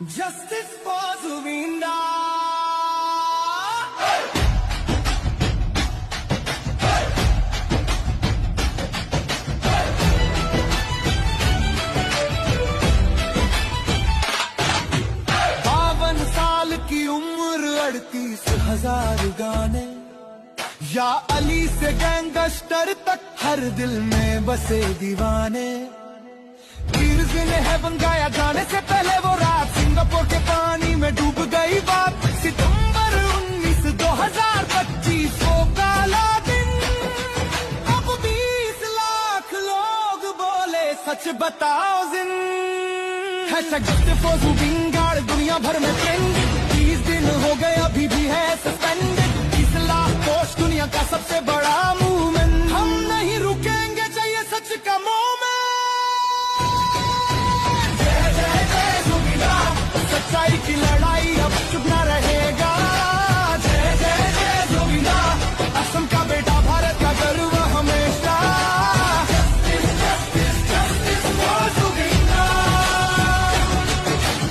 Justice for Zubinda. बावन साल की उम्र 38,000 गाने, या अली से गैंगस्टर तक हर दिल में बसे दीवाने। टीर्स इन हेवन गाया जाने से पहले वो रात सिंगापुर के पानी में डूब गई बात। सितंबर 19 2025 वो काला दिन। अब 20 लाख लोग बोले सच बताओ जिन। जस्टिस फॉर जुबिन गार्ड दुनिया भर में ट्रेंड। 30 दिन हो गए अभी भी है सस्पेंडेड। 20 लाख पोस्ट दुनिया का सबसे बड़ा मूवमेंट। हम नहीं रुकेंगे चाहिए सच का मोमेंट। सच्चाई की लड़ाई अब चुप न रहेगा। जय जय जय जुबिना, असम का बेटा भारत का गर्व हमेशा। Justice justice justice for Zubeen.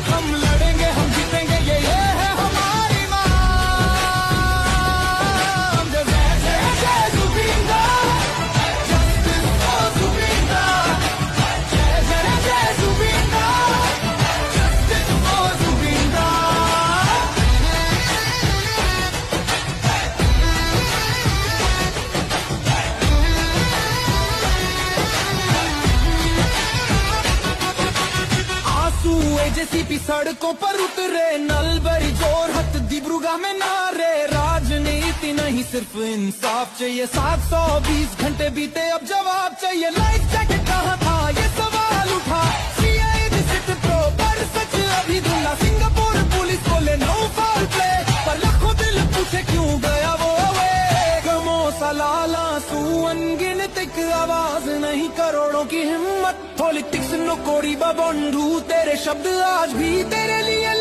हम लड़ेंगे हम जीतेंगे ये है हमारी मांग। जय जय जय जुबिना, जस्टिस फॉर जुबिना। जय जय जय जुबिना। जेसीपी सड़कों पर उतरे, नलबरी जोरहट डिब्रूगढ़ में नारे। राजनीति नहीं सिर्फ इंसाफ चाहिए। 720 घंटे बीते अब जवाब चाहिए। लाइफ जैकेट कहाँ था ये सवाल उठा। सीआईडी सिट प्रो पर सच अभी धुला। सिंगापुर पुलिस बोले नो फाउल प्ले, पर लाखों दिल पूछे क्यों गया वो अवे। गमो सलाल आंसू अनगिनत, एक आवाज नहीं करोड़ों की हिम्मत। पॉलिटिक्स नो कोरी बंधु, तेरे शब्द आज भी तेरे लिए